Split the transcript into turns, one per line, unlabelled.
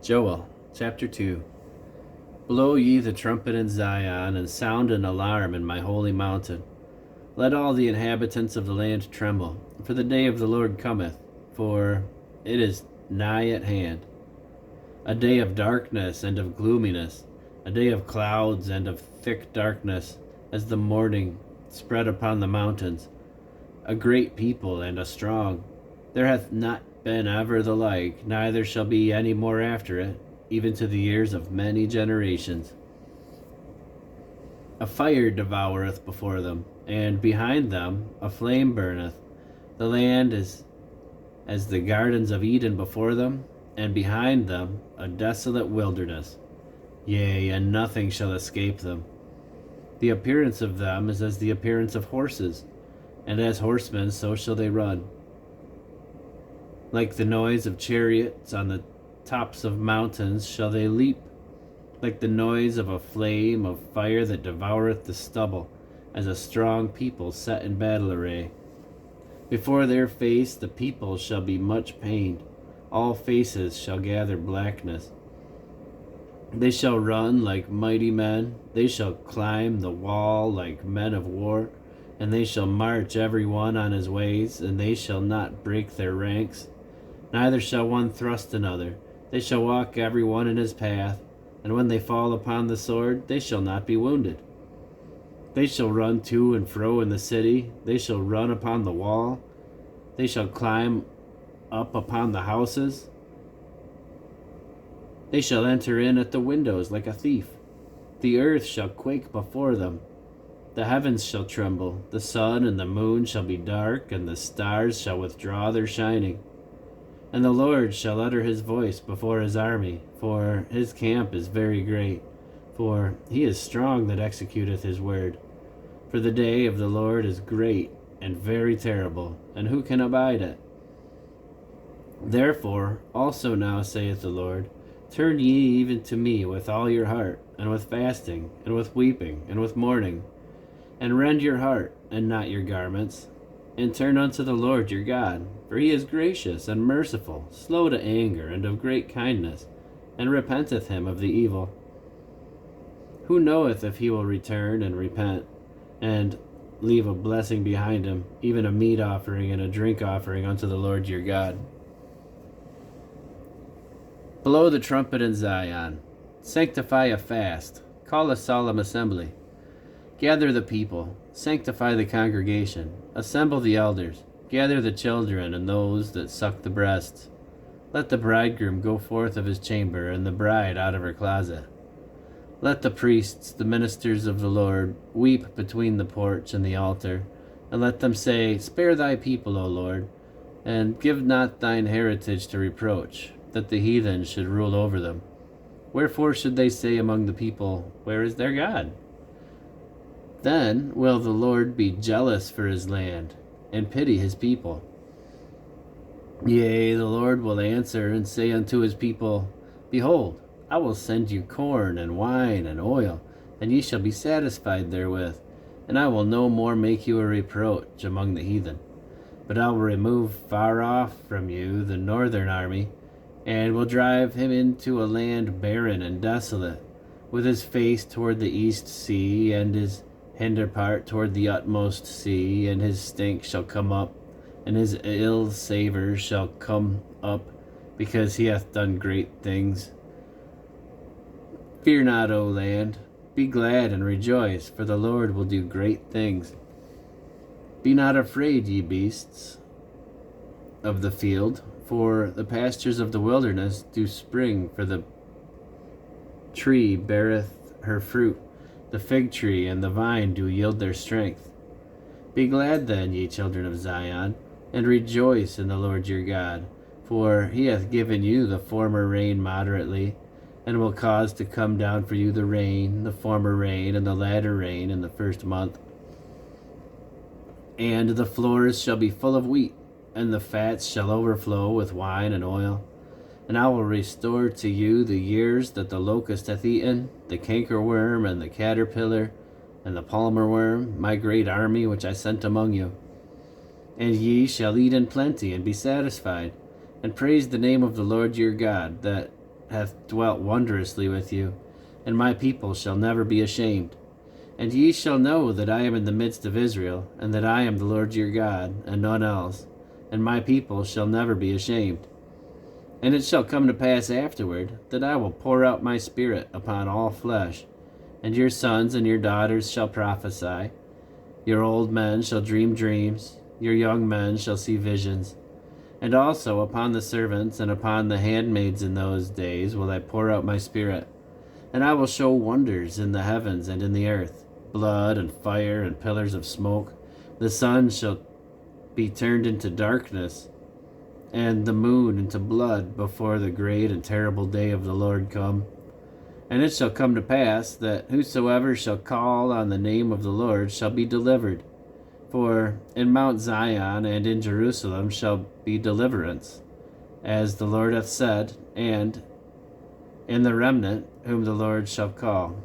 Joel, chapter 2. Blow ye the trumpet in Zion, and sound an alarm in my holy mountain. Let all the inhabitants of the land tremble, for the day of the Lord cometh, for it is nigh at hand. A day of darkness and of gloominess, a day of clouds and of thick darkness, as the morning spread upon the mountains. A great people and a strong. There hath not been ever the like, neither shall be any more after it, even to the years of many generations. A fire devoureth before them, and behind them a flame burneth. The land is as the gardens of Eden before them, and behind them a desolate wilderness. Yea, and nothing shall escape them. The appearance of them is as the appearance of horses, and as horsemen so shall they run. Like the noise of chariots on the tops of mountains shall they leap, like the noise of a flame of fire that devoureth the stubble, as a strong people set in battle array. Before their face the people shall be much pained, all faces shall gather blackness. They shall run like mighty men, they shall climb the wall like men of war, and they shall march every one on his ways, and they shall not break their ranks. Neither shall one thrust another. They shall walk every one in his path, and when they fall upon the sword, they shall not be wounded. They shall run to and fro in the city, they shall run upon the wall, they shall climb up upon the houses. They shall enter in at the windows like a thief. The earth shall quake before them. The heavens shall tremble, the sun and the moon shall be dark, and the stars shall withdraw their shining. And the Lord shall utter his voice before his army, for his camp is very great, for he is strong that executeth his word. For the day of the Lord is great and very terrible, and who can abide it? Therefore also now saith the Lord, turn ye even to me with all your heart, and with fasting, and with weeping, and with mourning, and rend your heart, and not your garments, and turn unto the Lord your God, for he is gracious and merciful, slow to anger, and of great kindness, and repenteth him of the evil. Who knoweth if he will return and repent, and leave a blessing behind him, even a meat offering and a drink offering unto the Lord your God? Blow the trumpet in Zion, sanctify a fast, call a solemn assembly. Gather the people, sanctify the congregation, assemble the elders, gather the children and those that suck the breasts. Let the bridegroom go forth of his chamber, and the bride out of her closet. Let the priests, the ministers of the Lord, weep between the porch and the altar, and let them say, spare thy people, O Lord, and give not thine heritage to reproach, that the heathen should rule over them. Wherefore should they say among the people, where is their God? Then will the Lord be jealous for his land, and pity his people. Yea, the Lord will answer and say unto his people, behold, I will send you corn and wine and oil, and ye shall be satisfied therewith, and I will no more make you a reproach among the heathen. But I will remove far off from you the northern army, and will drive him into a land barren and desolate, with his face toward the east sea, and his hinder part toward the utmost sea, and his stink shall come up, and his ill savour shall come up, because he hath done great things. Fear not, O land, be glad and rejoice, for the Lord will do great things. Be not afraid, ye beasts of the field, for the pastures of the wilderness do spring, for the tree beareth her fruit, the fig tree and the vine do yield their strength. Be glad then, ye children of Zion, and rejoice in the Lord your God, for he hath given you the former rain moderately, and will cause to come down for you the rain, the former rain, and the latter rain in the first month. And the floors shall be full of wheat, and the fats shall overflow with wine and oil. And I will restore to you the years that the locust hath eaten, the cankerworm and the caterpillar, and the palmer worm, my great army which I sent among you. And ye shall eat in plenty and be satisfied, and praise the name of the Lord your God, that hath dwelt wondrously with you, and my people shall never be ashamed. And ye shall know that I am in the midst of Israel, and that I am the Lord your God, and none else, and my people shall never be ashamed. And it shall come to pass afterward, that I will pour out my Spirit upon all flesh, and your sons and your daughters shall prophesy, your old men shall dream dreams, your young men shall see visions. And also upon the servants and upon the handmaids in those days will I pour out my Spirit, and I will show wonders in the heavens and in the earth, blood and fire and pillars of smoke. The sun shall be turned into darkness, and the moon into blood, before the great and terrible day of the Lord come. And it shall come to pass that whosoever shall call on the name of the Lord shall be delivered. For in Mount Zion and in Jerusalem shall be deliverance, as the Lord hath said, and in the remnant whom the Lord shall call.